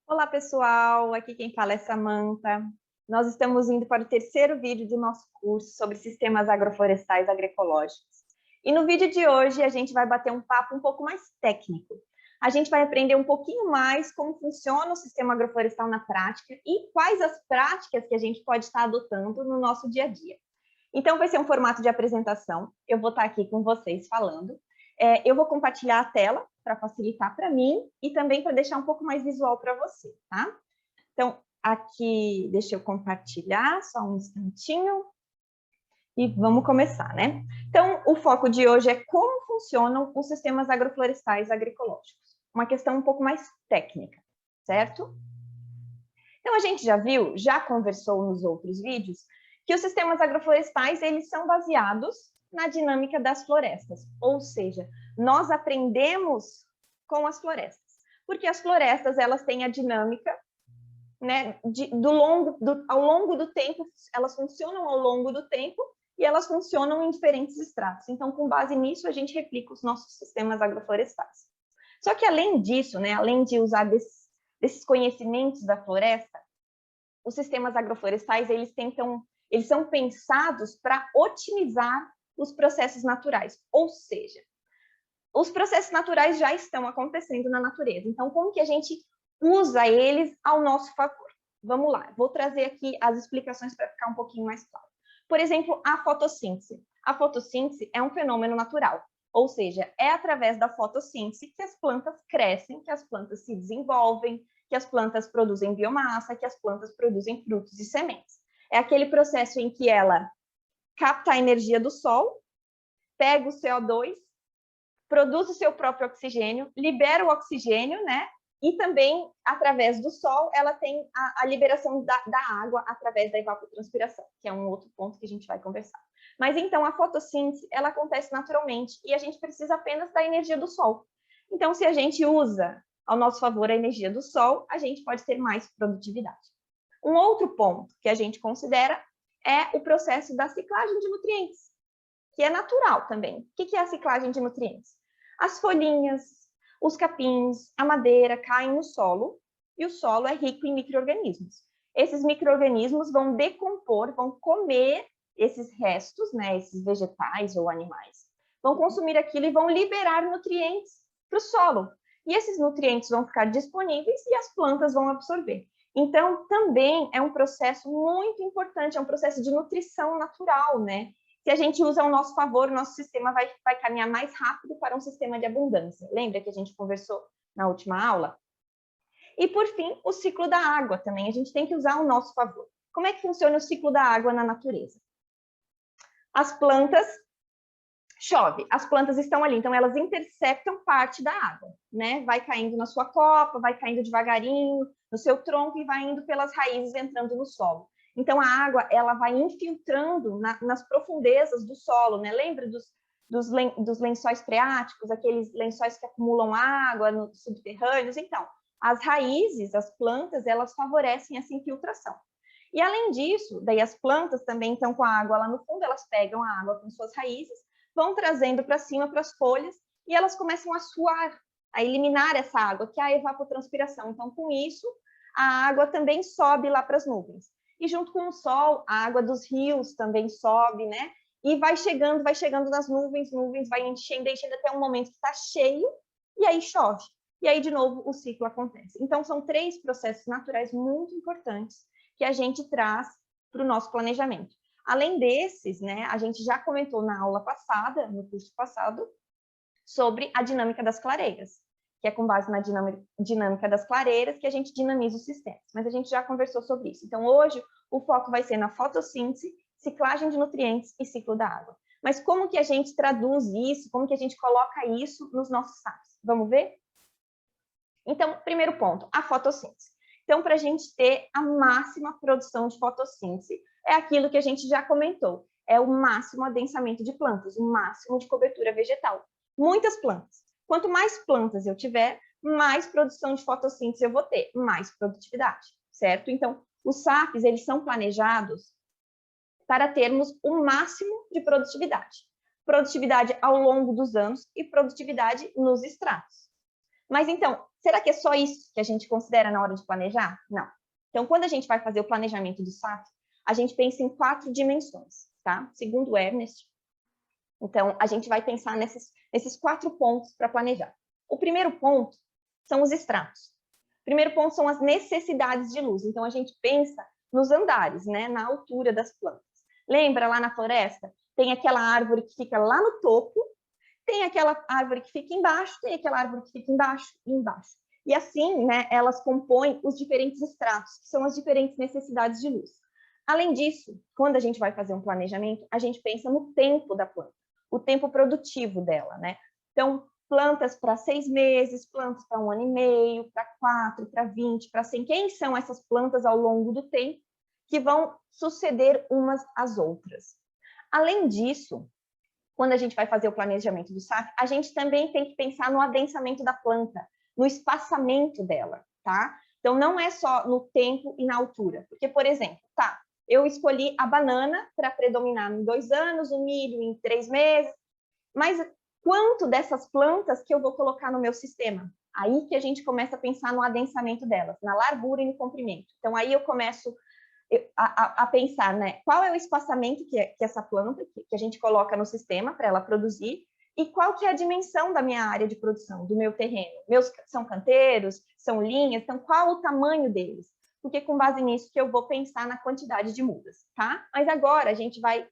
Olá, pessoal! Aqui quem fala é Samantha. Nós estamos indo para o terceiro vídeo do nosso curso sobre sistemas agroflorestais agroecológicos. E no vídeo de hoje a gente vai bater um papo um pouco mais técnico. A gente vai aprender um pouquinho mais como funciona o sistema agroflorestal na prática e quais as práticas que a gente pode estar adotando no nosso dia a dia. Então vai ser um formato de apresentação. Eu vou estar aqui com vocês falando. Eu vou compartilhar a tela para facilitar para mim e também para deixar um pouco mais visual para você, tá? Então, aqui, deixa eu compartilhar, só um instantinho. E vamos começar, né? Então, o foco de hoje é como funcionam os sistemas agroflorestais agroecológicos. Uma questão um pouco mais técnica, certo? Então, a gente já viu, já conversou nos outros vídeos, que os sistemas agroflorestais, eles são baseados na dinâmica das florestas, ou seja, nós aprendemos com as florestas, porque as florestas, elas têm a dinâmica, né, ao longo do tempo, elas funcionam ao longo do tempo e elas funcionam em diferentes estratos. Então, com base nisso, a gente replica os nossos sistemas agroflorestais. Só que, além disso, né, além de usar desses conhecimentos da floresta, os sistemas agroflorestais, eles são pensados para otimizar os processos naturais, ou seja, os processos naturais já estão acontecendo na natureza. Então, como que a gente usa eles ao nosso favor? Vamos lá, vou trazer aqui as explicações para ficar um pouquinho mais claro. Por exemplo, a fotossíntese. A fotossíntese é um fenômeno natural, ou seja, é através da fotossíntese que as plantas crescem, que as plantas se desenvolvem, que as plantas produzem biomassa, que as plantas produzem frutos e sementes. É aquele processo em que ela capta a energia do sol, pega o CO2, produz o seu próprio oxigênio, libera o oxigênio, né? E também, através do sol, ela tem a liberação da água através da evapotranspiração, que é um outro ponto que a gente vai conversar. Mas então, a fotossíntese, ela acontece naturalmente e a gente precisa apenas da energia do sol. Então, se a gente usa ao nosso favor a energia do sol, a gente pode ter mais produtividade. Um outro ponto que a gente considera é o processo da ciclagem de nutrientes, que é natural também. O que é a ciclagem de nutrientes? As folhinhas, os capins, a madeira caem no solo e o solo é rico em micro-organismos. Esses micro-organismos vão decompor, vão comer esses restos, né, esses vegetais ou animais, vão consumir aquilo e vão liberar nutrientes para o solo. E esses nutrientes vão ficar disponíveis e as plantas vão absorver. Então, também é um processo muito importante, é um processo de nutrição natural, né? Se a gente usa ao nosso favor, o nosso sistema vai caminhar mais rápido para um sistema de abundância. Lembra que a gente conversou na última aula? E, por fim, o ciclo da água também. A gente tem que usar ao nosso favor. Como é que funciona o ciclo da água na natureza? As plantas, chove, as plantas estão ali, então elas interceptam parte da água, né? Vai caindo na sua copa, vai caindo devagarinho no seu tronco e vai indo pelas raízes entrando no solo. Então, a água, ela vai infiltrando nas profundezas do solo, né? Lembra dos lençóis freáticos, aqueles lençóis que acumulam água nos subterrâneos? Então, as raízes, as plantas, elas favorecem essa infiltração. E, além disso, daí as plantas também estão com a água lá no fundo, elas pegam a água com suas raízes, vão trazendo para cima, para as folhas, e elas começam a suar, a eliminar essa água, que é a evapotranspiração. Então, com isso, a água também sobe lá para as nuvens. E junto com o sol, a água dos rios também sobe, né? E vai chegando nas nuvens, vai enchendo até um momento que está cheio, e aí chove. E aí, de novo, o ciclo acontece. Então, são 3 processos naturais muito importantes que a gente traz para o nosso planejamento. Além desses, né, a gente já comentou na aula passada, no curso passado, sobre a dinâmica das clareiras, que é com base na dinâmica das clareiras que a gente dinamiza os sistemas. Mas a gente já conversou sobre isso. Então, hoje, o foco vai ser na fotossíntese, ciclagem de nutrientes e ciclo da água. Mas como que a gente traduz isso, como que a gente coloca isso nos nossos SAPs? Vamos ver? Então, primeiro ponto, a fotossíntese. Então, para a gente ter a máxima produção de fotossíntese, é aquilo que a gente já comentou, é o máximo adensamento de plantas, o máximo de cobertura vegetal. Muitas plantas. Quanto mais plantas eu tiver, mais produção de fotossíntese eu vou ter, mais produtividade, certo? Então, os SAPs, eles são planejados para termos o máximo de produtividade. Produtividade ao longo dos anos e produtividade nos estratos. Mas então, será que é só isso que a gente considera na hora de planejar? Não. Então, quando a gente vai fazer o planejamento do SAF, a gente pensa em 4 dimensões, tá? Segundo o Ernest. Então, a gente vai pensar nesses 4 pontos para planejar. O primeiro ponto são os estratos. O primeiro ponto são as necessidades de luz. Então, a gente pensa nos andares, né? Na altura das plantas. Lembra lá na floresta? Tem aquela árvore que fica lá no topo, tem aquela árvore que fica embaixo, tem aquela árvore que fica embaixo e embaixo. E assim, né, elas compõem os diferentes estratos, que são as diferentes necessidades de luz. Além disso, quando a gente vai fazer um planejamento, a gente pensa no tempo da planta, o tempo produtivo dela, né? Então, plantas para 6 meses, plantas para 1 ano e meio, para 4, para 20, para 100. Quem são essas plantas ao longo do tempo que vão suceder umas às outras? Além disso, quando a gente vai fazer o planejamento do SAF, a gente também tem que pensar no adensamento da planta, no espaçamento dela, tá? Então, não é só no tempo e na altura. Porque, por exemplo, tá, eu escolhi a banana para predominar em 2 anos, o milho em 3 meses, mas quanto dessas plantas que eu vou colocar no meu sistema? Aí que a gente começa a pensar no adensamento delas, na largura e no comprimento. Então, aí eu começo a pensar, né, qual é o espaçamento que essa planta, que a gente coloca no sistema para ela produzir, e qual que é a dimensão da minha área de produção, do meu terreno. Meus são canteiros, são linhas, então qual o tamanho deles? Porque com base nisso que eu vou pensar na quantidade de mudas, tá? Mas agora a gente vai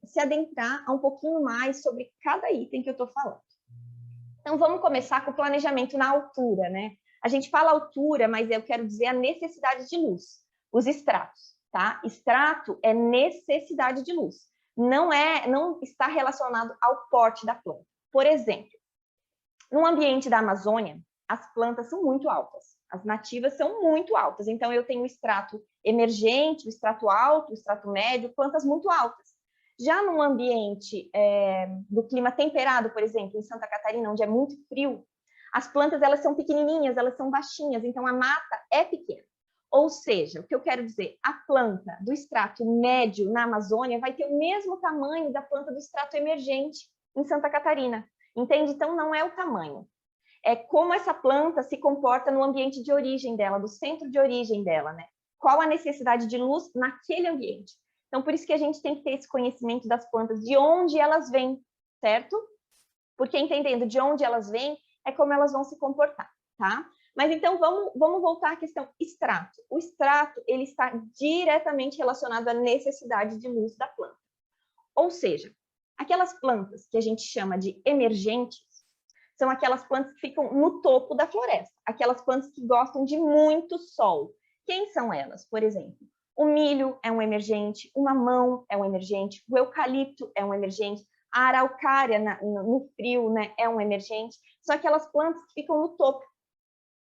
se adentrar a um pouquinho mais sobre cada item que eu estou falando. Então vamos começar com o planejamento na altura, né? A gente fala altura, mas eu quero dizer a necessidade de luz. Os estratos, tá? Estrato é necessidade de luz. Não está relacionado ao porte da planta. Por exemplo, no ambiente da Amazônia, as plantas são muito altas. As nativas são muito altas. Então, eu tenho o estrato emergente, o estrato alto, o estrato médio, plantas muito altas. Já no ambiente do clima temperado, por exemplo, em Santa Catarina, onde é muito frio, as plantas elas são pequenininhas, elas são baixinhas, então a mata é pequena. Ou seja, o que eu quero dizer, a planta do estrato médio na Amazônia vai ter o mesmo tamanho da planta do estrato emergente em Santa Catarina. Entende? Então, não é o tamanho. É como essa planta se comporta no ambiente de origem dela, do centro de origem dela, né? Qual a necessidade de luz naquele ambiente. Então, por isso que a gente tem que ter esse conhecimento das plantas, de onde elas vêm, certo? Porque entendendo de onde elas vêm, é como elas vão se comportar, tá? Mas então, vamos voltar à questão estrato. O estrato, ele está diretamente relacionado à necessidade de luz da planta. Ou seja, aquelas plantas que a gente chama de emergentes, são aquelas plantas que ficam no topo da floresta, aquelas plantas que gostam de muito sol. Quem são elas, por exemplo? O milho é um emergente, o mamão é um emergente, o eucalipto é um emergente, a araucária no frio, né, é um emergente. São aquelas plantas que ficam no topo.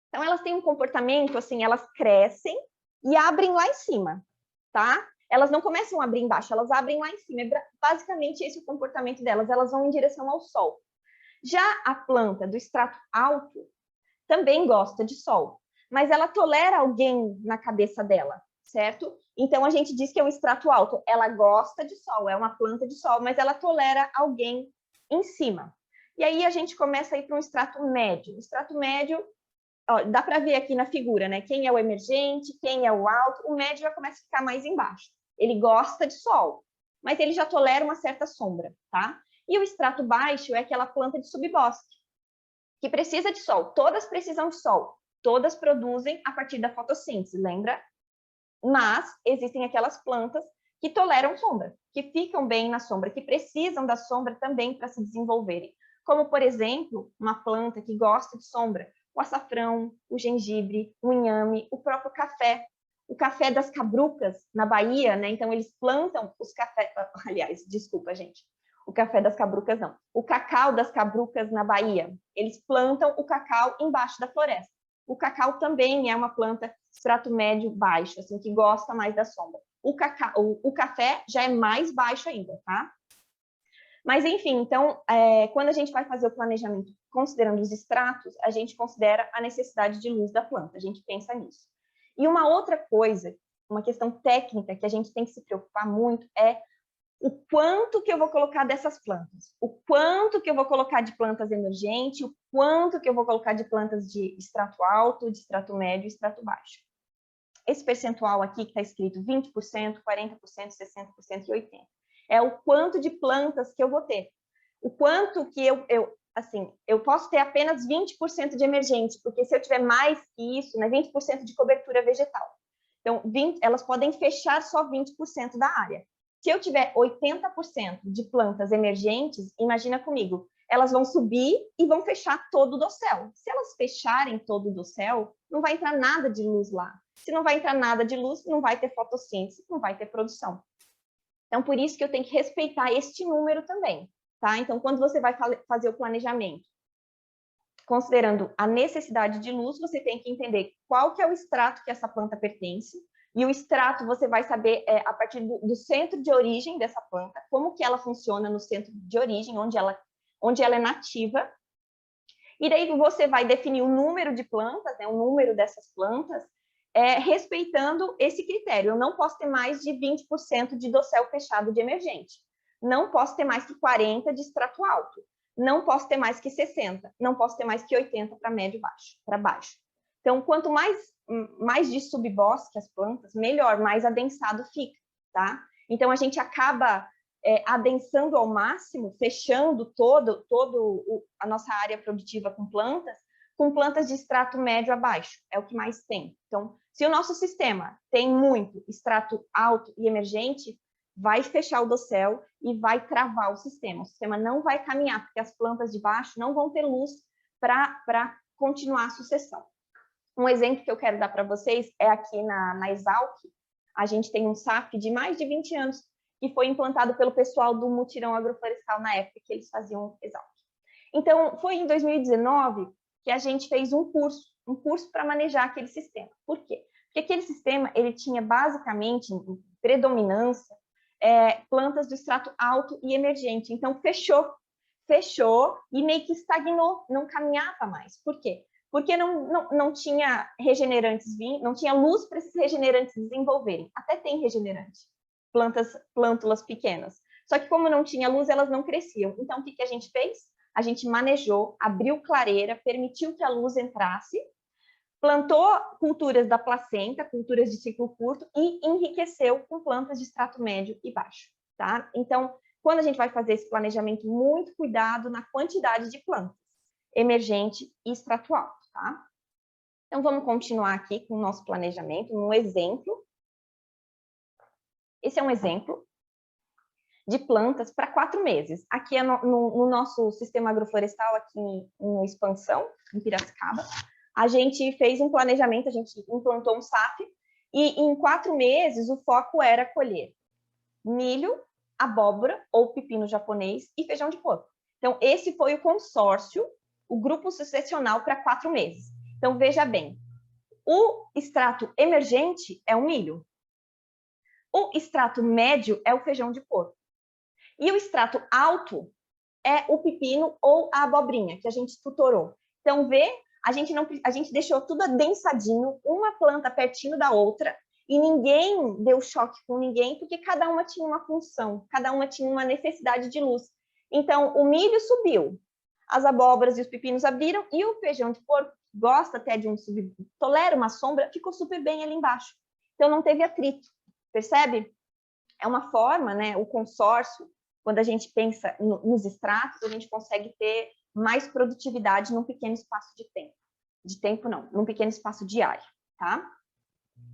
Então, elas têm um comportamento, assim, elas crescem e abrem lá em cima, tá? Elas não começam a abrir embaixo, elas abrem lá em cima. É basicamente esse o comportamento delas, elas vão em direção ao sol. Já a planta do estrato alto também gosta de sol, mas ela tolera alguém na cabeça dela, certo? Então, a gente diz que é um estrato alto. Ela gosta de sol, é uma planta de sol, mas ela tolera alguém em cima. E aí, a gente começa a ir para um estrato médio. O estrato médio, ó, dá para ver aqui na figura, né? Quem é o emergente, quem é o alto. O médio já começa a ficar mais embaixo. Ele gosta de sol, mas ele já tolera uma certa sombra, tá? E o estrato baixo é aquela planta de subbosque, que precisa de sol. Todas precisam de sol. Todas produzem a partir da fotossíntese, lembra? Mas existem aquelas plantas que toleram sombra, que ficam bem na sombra, que precisam da sombra também para se desenvolverem. Como, por exemplo, uma planta que gosta de sombra, o açafrão, o gengibre, o inhame, o próprio café. O café das cabrucas, na Bahia, né? Então, eles plantam os cafés... Aliás, desculpa, gente. O café das cabrucas, não. O cacau das cabrucas na Bahia. Eles plantam o cacau embaixo da floresta. O cacau também é uma planta estrato médio baixo, assim, que gosta mais da sombra. O café já é mais baixo ainda, tá? Mas, enfim, então, quando a gente vai fazer o planejamento considerando os estratos, a gente considera a necessidade de luz da planta, a gente pensa nisso. E uma outra coisa, uma questão técnica que a gente tem que se preocupar muito é o quanto que eu vou colocar dessas plantas, o quanto que eu vou colocar de plantas emergentes, o quanto que eu vou colocar de plantas de extrato alto, de extrato médio e extrato baixo. Esse percentual aqui que está escrito 20%, 40%, 60% e 80%. É o quanto de plantas que eu vou ter. O quanto que eu posso ter apenas 20% de emergente, porque se eu tiver mais que isso, né, 20% de cobertura vegetal. Então, elas podem fechar só 20% da área. Se eu tiver 80% de plantas emergentes, imagina comigo, elas vão subir e vão fechar todo o dossel. Se elas fecharem todo o dossel, não vai entrar nada de luz lá. Se não vai entrar nada de luz, não vai ter fotossíntese, não vai ter produção. Então, por isso que eu tenho que respeitar este número também, tá? Então, quando você vai fazer o planejamento, considerando a necessidade de luz, você tem que entender qual que é o extrato que essa planta pertence, e o extrato você vai saber a partir do centro de origem dessa planta, como que ela funciona no centro de origem, onde ela é nativa, e daí você vai definir o número de plantas, né, o número dessas plantas, respeitando esse critério. Eu não posso ter mais de 20% de dossel fechado de emergente, não posso ter mais que 40% de extrato alto, não posso ter mais que 60%, não posso ter mais que 80% para médio baixo, para baixo. Então, quanto mais de subbosque as plantas, melhor, mais adensado fica, tá? Então, a gente acaba adensando ao máximo, fechando toda a nossa área produtiva com plantas de extrato médio a baixo, é o que mais tem. Então, se o nosso sistema tem muito extrato alto e emergente, vai fechar o dossel e vai travar o sistema não vai caminhar, porque as plantas de baixo não vão ter luz para continuar a sucessão. Um exemplo que eu quero dar para vocês é aqui na Exalc, a gente tem um SAF de mais de 20 anos, que foi implantado pelo pessoal do Mutirão Agroflorestal na época que eles faziam Exalc. Então, foi em 2019 que a gente fez um curso para manejar aquele sistema. Por quê? Porque aquele sistema, ele tinha basicamente, em predominância, plantas do extrato alto e emergente. Então, fechou e meio que estagnou, não caminhava mais. Por quê? Porque não tinha regenerantes não tinha luz para esses regenerantes desenvolverem. Até tem regenerante, plântulas pequenas. Só que como não tinha luz, elas não cresciam. Então, o que a gente fez? A gente manejou, abriu clareira, permitiu que a luz entrasse, plantou culturas da placenta, culturas de ciclo curto, e enriqueceu com plantas de extrato médio e baixo, tá? Então, quando a gente vai fazer esse planejamento, muito cuidado na quantidade de plantas, emergente e extrato alto, tá? Então, vamos continuar aqui com o nosso planejamento, um exemplo. Esse é um exemplo de plantas para 4 meses. Aqui é no nosso sistema agroflorestal, aqui em Expansão, em Piracicaba. A gente fez um planejamento, a gente implantou um SAF, e em 4 meses o foco era colher milho, abóbora ou pepino japonês e feijão de porco. Então, esse foi o consórcio, o grupo sucessional para 4 meses. Então, veja bem, o extrato emergente é o milho, o extrato médio é o feijão de porco, e o extrato alto é o pepino ou a abobrinha, que a gente tutorou. Então, a gente deixou tudo adensadinho, uma planta pertinho da outra, e ninguém deu choque com ninguém, porque cada uma tinha uma função, cada uma tinha uma necessidade de luz. Então, o milho subiu, as abóboras e os pepinos abriram, e o feijão de porco, gosta até de tolera uma sombra, ficou super bem ali embaixo. Então, não teve atrito, percebe? É uma forma, né, o consórcio, quando a gente pensa nos extratos, a gente consegue ter mais produtividade num pequeno espaço de tempo. De tempo não, num pequeno espaço de área, tá?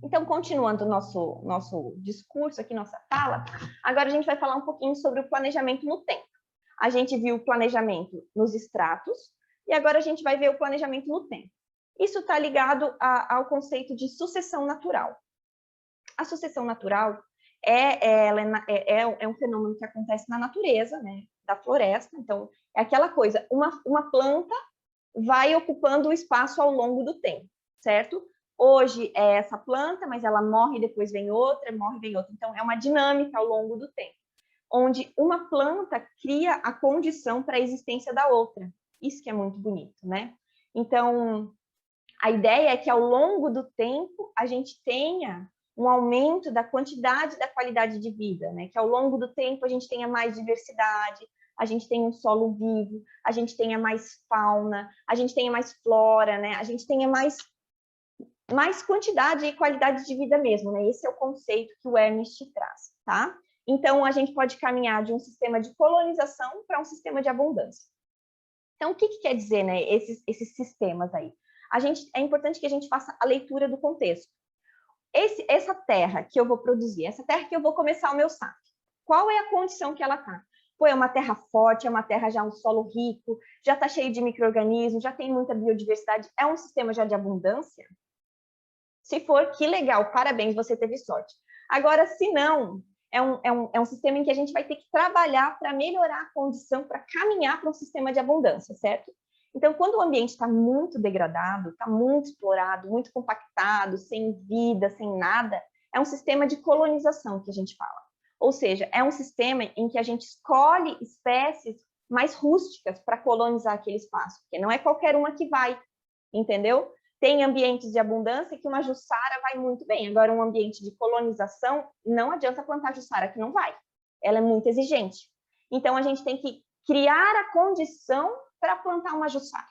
Então, continuando o nosso discurso aqui, nossa fala, agora a gente vai falar um pouquinho sobre o planejamento no tempo. A gente viu o planejamento nos extratos e agora a gente vai ver o planejamento no tempo. Isso está ligado ao conceito de sucessão natural. A sucessão natural é um fenômeno que acontece na natureza, né, da floresta. Então, é aquela coisa, uma planta vai ocupando o espaço ao longo do tempo, certo? Hoje é essa planta, mas ela morre, depois vem outra, morre, vem outra. Então, é uma dinâmica ao longo do tempo, onde uma planta cria a condição para a existência da outra. Isso que é muito bonito, né? Então, a ideia é que ao longo do tempo a gente tenha um aumento da quantidade e da qualidade de vida, né? Que ao longo do tempo a gente tenha mais diversidade, a gente tenha um solo vivo, a gente tenha mais fauna, a gente tenha mais flora, né? A gente tenha mais quantidade e qualidade de vida mesmo, né? Esse é o conceito que o Ernst traz, tá? Então, a gente pode caminhar de um sistema de colonização para um sistema de abundância. Então, o que quer dizer, né, esses sistemas aí? É importante que a gente faça a leitura do contexto. Essa terra que eu vou produzir, essa terra que eu vou começar o meu SAF, qual é a condição que ela está? Pô, é uma terra forte, é uma terra já um solo rico, já está cheio de micro-organismos, já tem muita biodiversidade, é um sistema já de abundância? Se for, que legal, parabéns, você teve sorte. Agora, se não, é um sistema em que a gente vai ter que trabalhar para melhorar a condição, para caminhar para um sistema de abundância, certo? Então, quando o ambiente está muito degradado, está muito explorado, muito compactado, sem vida, sem nada, é um sistema de colonização que a gente fala. Ou seja, é um sistema em que a gente escolhe espécies mais rústicas para colonizar aquele espaço, porque não é qualquer uma que vai, entendeu? Tem ambientes de abundância que uma jussara vai muito bem. Agora, um ambiente de colonização, não adianta plantar jussara que não vai. Ela é muito exigente. Então, a gente tem que criar a condição para plantar uma jussara.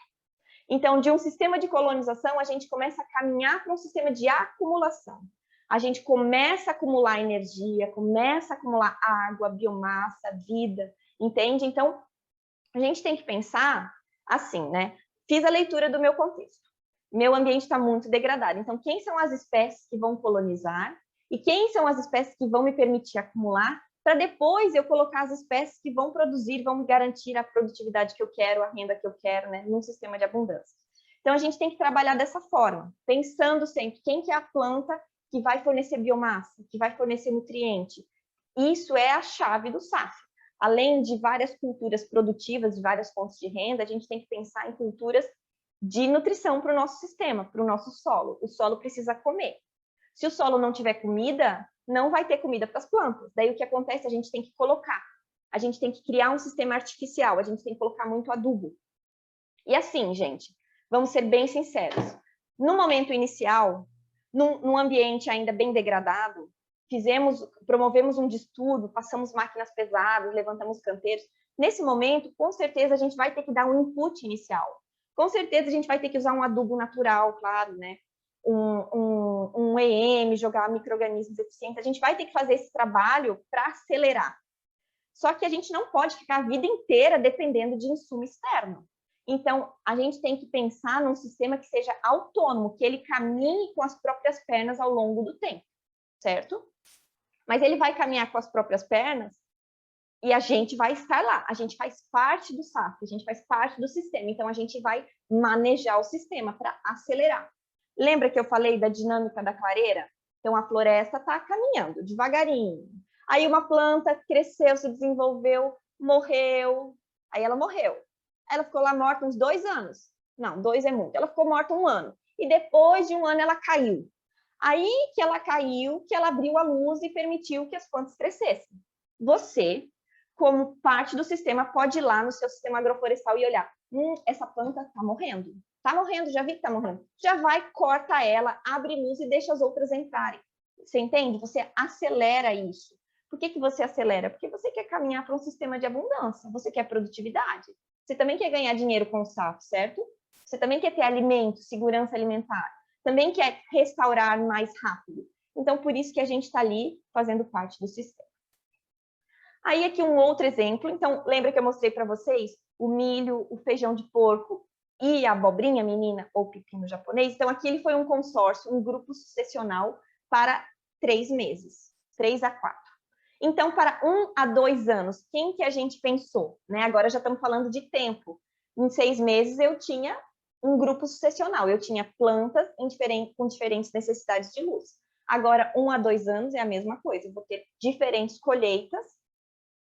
Então, de um sistema de colonização, a gente começa a caminhar para um sistema de acumulação. A gente começa a acumular energia, começa a acumular água, biomassa, vida, entende? Então, a gente tem que pensar assim, né? Fiz a leitura do meu contexto. Meu ambiente está muito degradado. Então, quem são as espécies que vão colonizar e quem são as espécies que vão me permitir acumular para depois eu colocar as espécies que vão produzir, vão me garantir a produtividade que eu quero, a renda que eu quero, né, num sistema de abundância. Então, a gente tem que trabalhar dessa forma, pensando sempre quem que é a planta que vai fornecer biomassa, que vai fornecer nutriente. Isso é a chave do SAF. Além de várias culturas produtivas, de várias fontes de renda, a gente tem que pensar em culturas de nutrição para o nosso sistema, para o nosso solo. O solo precisa comer. Se o solo não tiver comida, não vai ter comida para as plantas. Daí o que acontece? A gente tem que colocar. A gente tem que criar um sistema artificial. A gente tem que colocar muito adubo. E assim, gente, vamos ser bem sinceros. No momento inicial, num ambiente ainda bem degradado, promovemos um distúrbio, passamos máquinas pesadas, levantamos canteiros. Nesse momento, com certeza, a gente vai ter que dar um input inicial. Com certeza a gente vai ter que usar um adubo natural, claro, né? Um EM, jogar micro-organismos eficientes. A gente vai ter que fazer esse trabalho para acelerar. Só que a gente não pode ficar a vida inteira dependendo de insumo externo. Então, a gente tem que pensar num sistema que seja autônomo, que ele caminhe com as próprias pernas ao longo do tempo, certo? Mas ele vai caminhar com as próprias pernas e a gente vai estar lá, a gente faz parte do SAF, a gente faz parte do sistema, então a gente vai manejar o sistema para acelerar. Lembra que eu falei da dinâmica da clareira? Então a floresta está caminhando devagarinho. Aí uma planta cresceu, se desenvolveu, morreu, aí ela morreu. Ela ficou lá morta uns 2 anos. Não, 2 é muito. Ela ficou morta 1 ano. E depois de 1 ano ela caiu. Aí que ela caiu, que ela abriu a luz e permitiu que as plantas crescessem. Você, como parte do sistema, pode ir lá no seu sistema agroflorestal e olhar, essa planta está morrendo. Está morrendo, já vi que está morrendo. Já vai, corta ela, abre luz e deixa as outras entrarem. Você entende? Você acelera isso. Por que você acelera? Porque você quer caminhar para um sistema de abundância, você quer produtividade. Você também quer ganhar dinheiro com o SAF, certo? Você também quer ter alimento, segurança alimentar. Também quer restaurar mais rápido. Então, por isso que a gente está ali fazendo parte do sistema. Aí aqui um outro exemplo. Então, lembra que eu mostrei para vocês o milho, o feijão de porco e a abobrinha menina ou pepino japonês? Então, aqui ele foi um consórcio, um grupo sucessional para 3 meses, 3 a 4. Então, para 1 a 2 anos, quem que a gente pensou? Né? Agora já estamos falando de tempo. Em 6 meses eu tinha um grupo sucessional, eu tinha plantas com diferentes necessidades de luz. Agora, 1 a 2 anos é a mesma coisa, eu vou ter diferentes colheitas,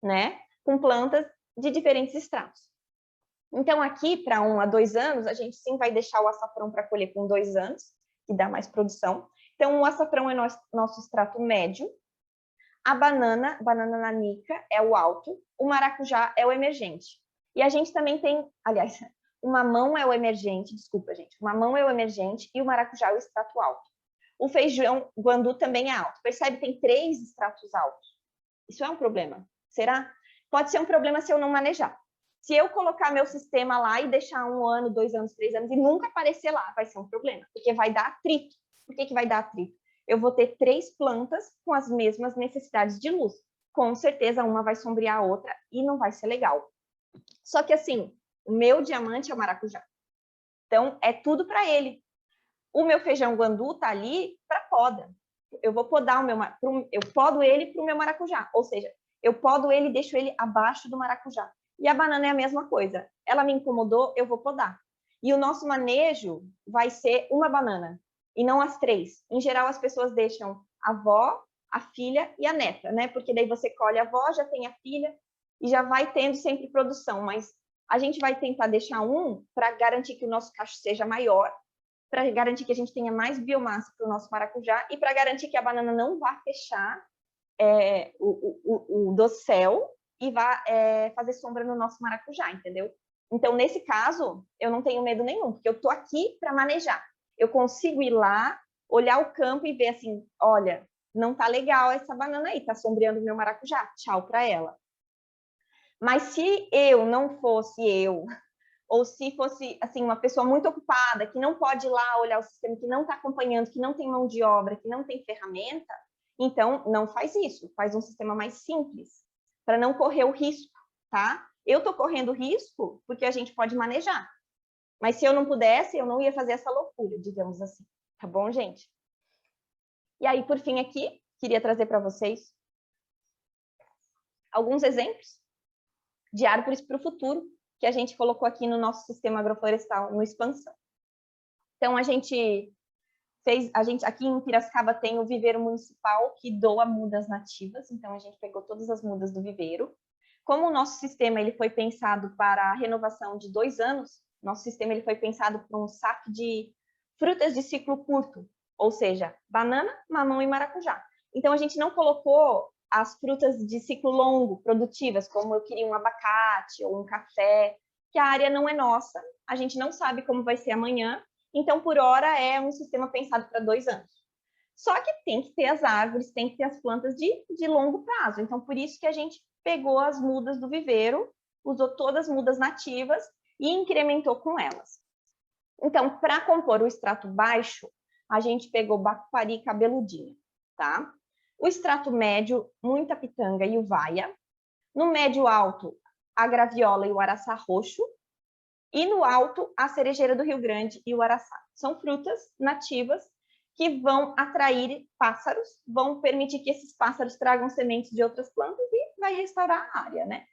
né, com plantas de diferentes estratos. Então, aqui, para 1 a 2 anos, a gente sim vai deixar o açafrão para colher com 2 anos, que dá mais produção. Então, o açafrão é nosso extrato médio, a banana nanica, é o alto, o maracujá é o emergente. E a gente também tem, aliás, o mamão é o emergente, desculpa, gente, o mamão é o emergente e o maracujá é o extrato alto. O feijão guandu também é alto. Percebe? Tem 3 estratos altos. Isso é um problema. Será? Pode ser um problema se eu não manejar. Se eu colocar meu sistema lá e deixar 1 ano, 2 anos, 3 anos e nunca aparecer lá, vai ser um problema, porque vai dar atrito. Por que vai dar atrito? Eu vou ter 3 plantas com as mesmas necessidades de luz. Com certeza, uma vai sombrear a outra e não vai ser legal. Só que assim, o meu diamante é o maracujá. Então, é tudo para ele. O meu feijão guandu está ali para poda. Eu vou podar eu podo ele para o meu maracujá. Ou seja, eu podo ele e deixo ele abaixo do maracujá. E a banana é a mesma coisa. Ela me incomodou, eu vou podar. E o nosso manejo vai ser uma banana, e não as 3. Em geral, as pessoas deixam a avó, a filha e a neta, né? Porque daí você colhe a avó, já tem a filha, e já vai tendo sempre produção. Mas a gente vai tentar deixar um para garantir que o nosso cacho seja maior, para garantir que a gente tenha mais biomassa para o nosso maracujá e para garantir que a banana não vá fechar o dossel e vá fazer sombra no nosso maracujá, entendeu? Então, nesse caso, eu não tenho medo nenhum, porque eu estou aqui para manejar. Eu consigo ir lá, olhar o campo e ver assim, olha, não está legal essa banana aí, está sombreando o meu maracujá, tchau para ela. Mas se eu não fosse eu, ou se fosse assim uma pessoa muito ocupada, que não pode ir lá olhar o sistema, que não está acompanhando, que não tem mão de obra, que não tem ferramenta, então não faz isso, faz um sistema mais simples, para não correr o risco, tá? Eu estou correndo risco porque a gente pode manejar, mas se eu não pudesse, eu não ia fazer essa loucura, digamos assim, tá bom, gente? E aí, por fim aqui, queria trazer para vocês alguns exemplos de árvores para o futuro, que a gente colocou aqui no nosso sistema agroflorestal, no Expansão. Então, a gente aqui em Piracicaba tem o viveiro municipal que doa mudas nativas, então a gente pegou todas as mudas do viveiro. Como o nosso sistema ele foi pensado para a renovação de 2 anos, nosso sistema ele foi pensado para um saque de frutas de ciclo curto, ou seja, banana, mamão e maracujá. Então, a gente não colocou as frutas de ciclo longo, produtivas, como eu queria um abacate ou um café, que a área não é nossa, a gente não sabe como vai ser amanhã, então, por hora, é um sistema pensado para 2 anos. Só que tem que ter as árvores, tem que ter as plantas de longo prazo. Então, por isso que a gente pegou as mudas do viveiro, usou todas as mudas nativas e incrementou com elas. Então, para compor o extrato baixo, a gente pegou bacupari cabeludinho, tá? O extrato médio, muita pitanga e uvaia. No médio alto, a graviola e o araçá roxo. E no alto, a cerejeira do Rio Grande e o araçá. São frutas nativas que vão atrair pássaros, vão permitir que esses pássaros tragam sementes de outras plantas e vai restaurar a área, né?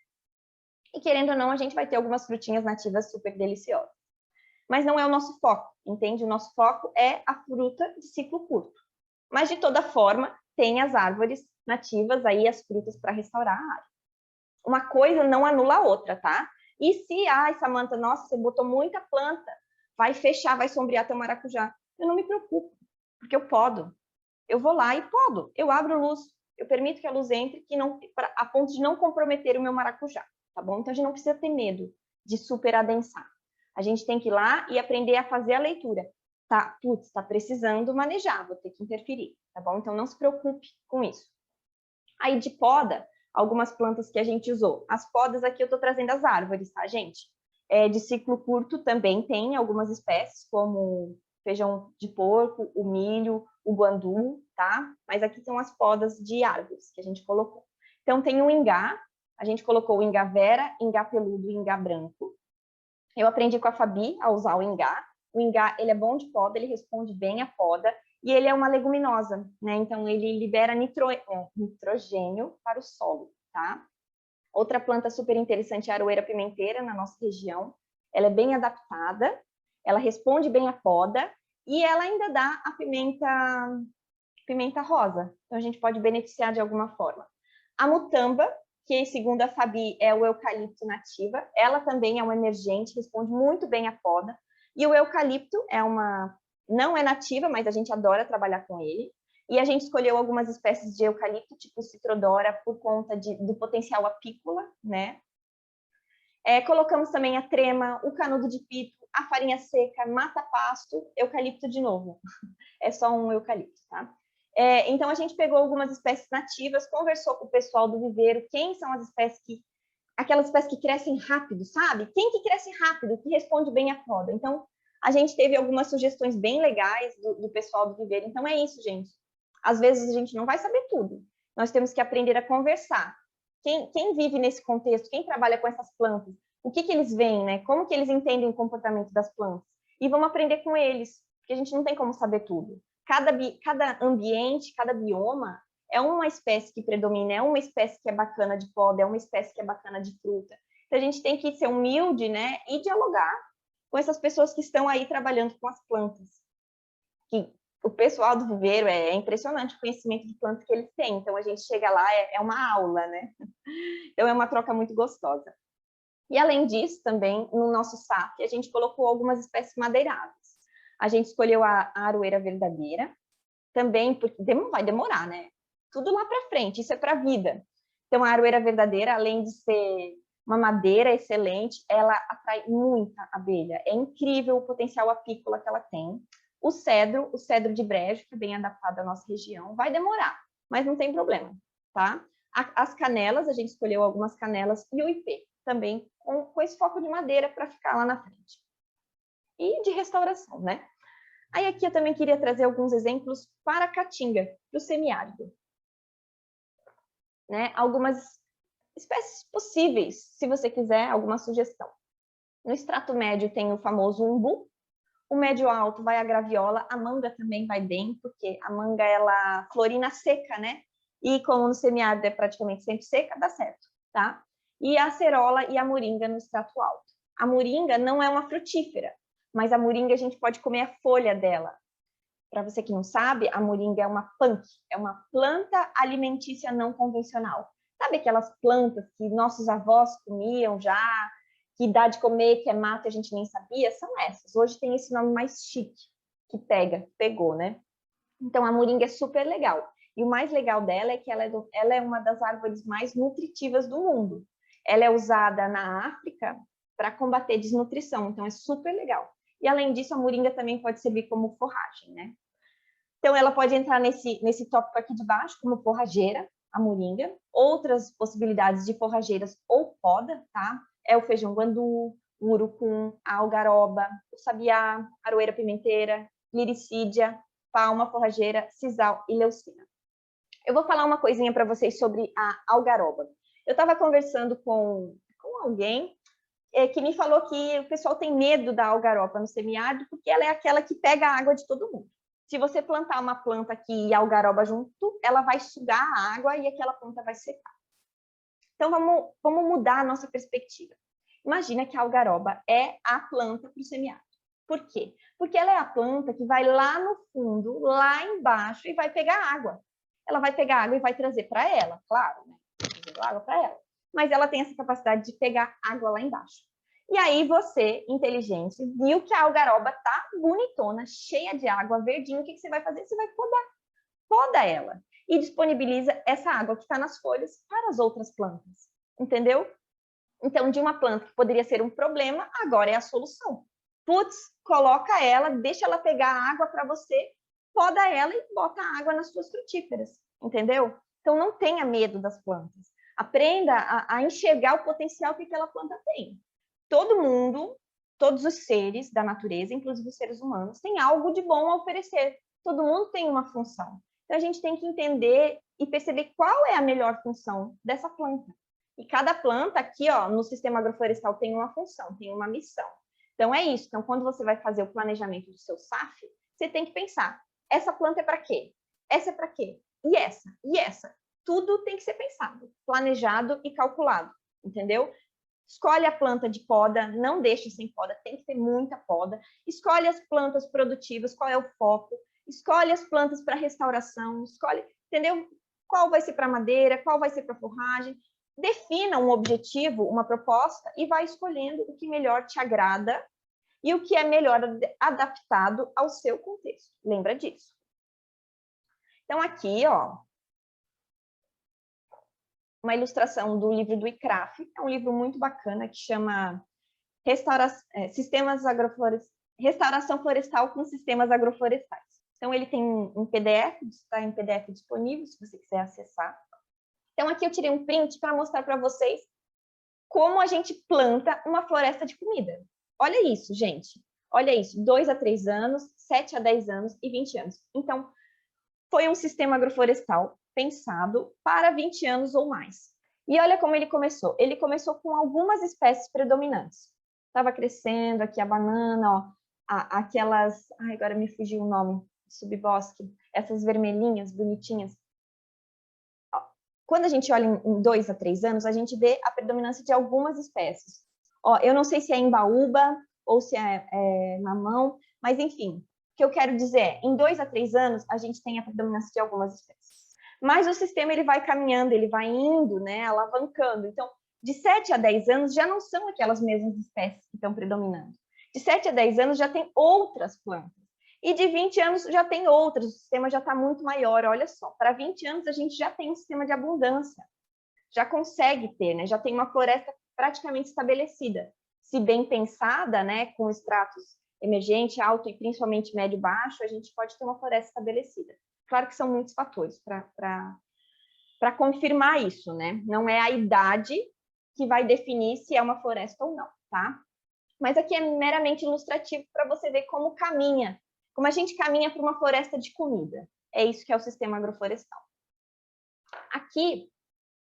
E querendo ou não, a gente vai ter algumas frutinhas nativas super deliciosas. Mas não é o nosso foco, entende? O nosso foco é a fruta de ciclo curto. Mas, de toda forma, tem as árvores nativas aí, as frutas para restaurar a área. Uma coisa não anula a outra, tá? E se, Samanta, nossa, você botou muita planta, vai fechar, vai sombrear teu maracujá. Eu não me preocupo, porque eu podo. Eu vou lá e podo. Eu abro luz, eu permito que a luz entre, a ponto de não comprometer o meu maracujá, tá bom? Então, a gente não precisa ter medo de super adensar. A gente tem que ir lá e aprender a fazer a leitura. Tá, putz, tá precisando manejar, vou ter que interferir, tá bom? Então, não se preocupe com isso. Aí, de poda, algumas plantas que a gente usou. As podas aqui eu estou trazendo as árvores, tá, gente? De ciclo curto também tem algumas espécies, como feijão de porco, o milho, o guandu, tá? Mas aqui são as podas de árvores que a gente colocou. Então, tem o ingá, a gente colocou o ingá vera, ingá peludo e ingá branco. Eu aprendi com a Fabi a usar o ingá. O ingá, ele é bom de poda, ele responde bem à poda, e ele é uma leguminosa, né? Então, ele libera nitrogênio para o solo, tá? Outra planta super interessante é a aroeira pimenteira, na nossa região. Ela é bem adaptada, ela responde bem à poda, e ela ainda dá a pimenta rosa. Então, a gente pode beneficiar de alguma forma. A mutamba, que segundo a Fabi é o eucalipto nativa, ela também é uma emergente, responde muito bem à poda. E o eucalipto não é nativa, mas a gente adora trabalhar com ele. E a gente escolheu algumas espécies de eucalipto, tipo citrodora, por conta do potencial apícola, né? Colocamos também a trema, o canudo de pito, a farinha seca mata pasto, eucalipto de novo. É só um eucalipto, tá? Então, a gente pegou algumas espécies nativas, conversou com o pessoal do viveiro, quem são as espécies aquelas espécies que crescem rápido, sabe? Quem que cresce rápido, que responde bem à poda? Então, a gente teve algumas sugestões bem legais do pessoal do viveiro. Então, é isso, gente. Às vezes, a gente não vai saber tudo. Nós temos que aprender a conversar. Quem vive nesse contexto, quem trabalha com essas plantas, o que eles veem, né? Como que eles entendem o comportamento das plantas? E vamos aprender com eles, porque a gente não tem como saber tudo. Cada ambiente, cada bioma é uma espécie que predomina, é uma espécie que é bacana de poda, é uma espécie que é bacana de fruta. Então, a gente tem que ser humilde, né? E dialogar com essas pessoas que estão aí trabalhando com as plantas. Que o pessoal do viveiro é impressionante o conhecimento de plantas que eles têm. Então, a gente chega lá, é uma aula, né? Então, é uma troca muito gostosa. E, além disso, também, no nosso SAF, a gente colocou algumas espécies madeiráveis. A gente escolheu a aroeira verdadeira, também, porque vai demorar, né? Tudo lá para frente, isso é para a vida. Então, a aroeira verdadeira, além de ser uma madeira excelente, ela atrai muita abelha. É incrível o potencial apícola que ela tem. O cedro de brejo, que é bem adaptado à nossa região, vai demorar, mas não tem problema, tá? As canelas, a gente escolheu algumas canelas, e o ipê, também com esse foco de madeira para ficar lá na frente. E de restauração, né? Aí aqui eu também queria trazer alguns exemplos para a caatinga, para o semiárido. Né? Algumas espécies possíveis, se você quiser alguma sugestão. No extrato médio tem o famoso umbu, o médio alto vai a graviola, a manga também vai bem, porque a manga, ela florina seca, né? E como no semiárido é praticamente sempre seca, dá certo, tá? E a acerola e a moringa no extrato alto. A moringa não é uma frutífera, mas a moringa a gente pode comer a folha dela. Para você que não sabe, a moringa é uma punk, é uma planta alimentícia não convencional. Sabe aquelas plantas que nossos avós comiam já, que dá de comer, que é mato e a gente nem sabia? São essas. Hoje tem esse nome mais chique, que pegou, né? Então, a moringa é super legal. E o mais legal dela é que ela é uma das árvores mais nutritivas do mundo. Ela é usada na África para combater desnutrição, então é super legal. E, além disso, a moringa também pode servir como forragem, né? Então, ela pode entrar nesse tópico aqui de baixo, como forrageira, a moringa. Outras possibilidades de forrageiras ou poda, tá? É o feijão guandu, o urucum, a algaroba, o sabiá, a aroeira pimenteira, liricídia, palma, forrageira, sisal e leucina. Eu vou falar uma coisinha para vocês sobre a algaroba. Eu estava conversando com alguém que me falou que o pessoal tem medo da algaroba no semiárido porque ela é aquela que pega a água de todo mundo. Se você plantar uma planta aqui e algaroba junto, ela vai sugar a água e aquela planta vai secar. Então, vamos mudar a nossa perspectiva. Imagina que a algaroba é a planta para o semiárido. Por quê? Porque ela é a planta que vai lá no fundo, lá embaixo, e vai pegar água. Ela vai pegar água e vai trazer para ela, claro, né? Trazendo água para ela. Mas ela tem essa capacidade de pegar água lá embaixo. E aí você, inteligente, viu que a algaroba tá bonitona, cheia de água, verdinha. O que você vai fazer? Você vai podar. Poda ela e disponibiliza essa água que está nas folhas para as outras plantas. Entendeu? Então, de uma planta que poderia ser um problema, agora é a solução. Putz, coloca ela, deixa ela pegar a água para você, poda ela e bota a água nas suas frutíferas. Entendeu? Então, não tenha medo das plantas. Aprenda a enxergar o potencial que aquela planta tem. Todo mundo, todos os seres da natureza, inclusive os seres humanos, têm algo de bom a oferecer. Todo mundo tem uma função. Então, a gente tem que entender e perceber qual é a melhor função dessa planta. E cada planta aqui, ó, no sistema agroflorestal tem uma função, tem uma missão. Então, é isso. Então, quando você vai fazer o planejamento do seu SAF, você tem que pensar, essa planta é para quê? Essa é para quê? E essa? E essa? Tudo tem que ser pensado, planejado e calculado, entendeu? Escolhe a planta de poda, não deixe sem poda, tem que ter muita poda. Escolhe as plantas produtivas, qual é o foco. Escolhe as plantas para restauração, escolhe, entendeu? Qual vai ser para madeira, qual vai ser para forragem. Defina um objetivo, uma proposta e vai escolhendo o que melhor te agrada e o que é melhor adaptado ao seu contexto. Lembra disso. Então, aqui, ó, uma ilustração do livro do ICRAF, é um livro muito bacana que chama restauração florestal com sistemas agroflorestais. Então, ele tem um PDF, está em PDF disponível, se você quiser acessar. Então, aqui eu tirei um print para mostrar para vocês como a gente planta uma floresta de comida. Olha isso, gente. Olha isso, 2 a 3 anos, 7 a 10 anos e 20 anos. Então, foi um sistema agroflorestal pensado para 20 anos ou mais. E olha como ele começou. Ele começou com algumas espécies predominantes. Estava crescendo aqui a banana, ó, aquelas... Ai, agora me fugiu o nome. Subbosque. Essas vermelhinhas, bonitinhas. Quando a gente olha em 2 a 3 anos, a gente vê a predominância de algumas espécies. Ó, eu não sei se é embaúba ou se é mamão, mas enfim, o que eu quero dizer é, em 2 a 3 anos, a gente tem a predominância de algumas espécies. Mas o sistema ele vai caminhando, ele vai indo, né, alavancando. Então, de 7 a 10 anos já não são aquelas mesmas espécies que estão predominando. De 7 a 10 anos já tem outras plantas. E de 20 anos já tem outras, o sistema já está muito maior, olha só. Para 20 anos a gente já tem um sistema de abundância, já consegue ter, né? Já tem uma floresta praticamente estabelecida. Se bem pensada, né, com estratos emergente, alto e principalmente médio e baixo, a gente pode ter uma floresta estabelecida. Claro que são muitos fatores para confirmar isso, né? Não é a idade que vai definir se é uma floresta ou não, tá? Mas aqui é meramente ilustrativo para você ver como caminha, como a gente caminha para uma floresta de comida. É isso que é o sistema agroflorestal. Aqui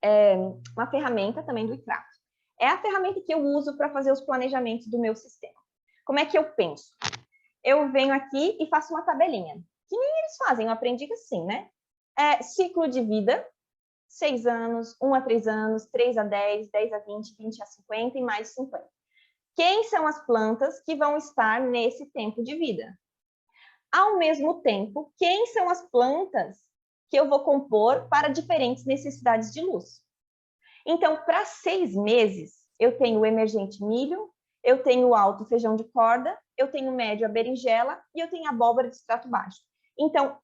é uma ferramenta também do ICRAF. É a ferramenta que eu uso para fazer os planejamentos do meu sistema. Como é que eu penso? Eu venho aqui e faço uma tabelinha, que nem eles fazem, eu aprendi que assim, né? Ciclo de vida, 6 anos, 1 a 3 anos, 3 a 10, 10 a 20, 20 a 50 e mais 50. Quem são as plantas que vão estar nesse tempo de vida? Ao mesmo tempo, quem são as plantas que eu vou compor para diferentes necessidades de luz? Então, para 6 meses, eu tenho o emergente milho, eu tenho o alto feijão de corda, eu tenho o médio a berinjela e eu tenho a abóbora de extrato baixo. Então,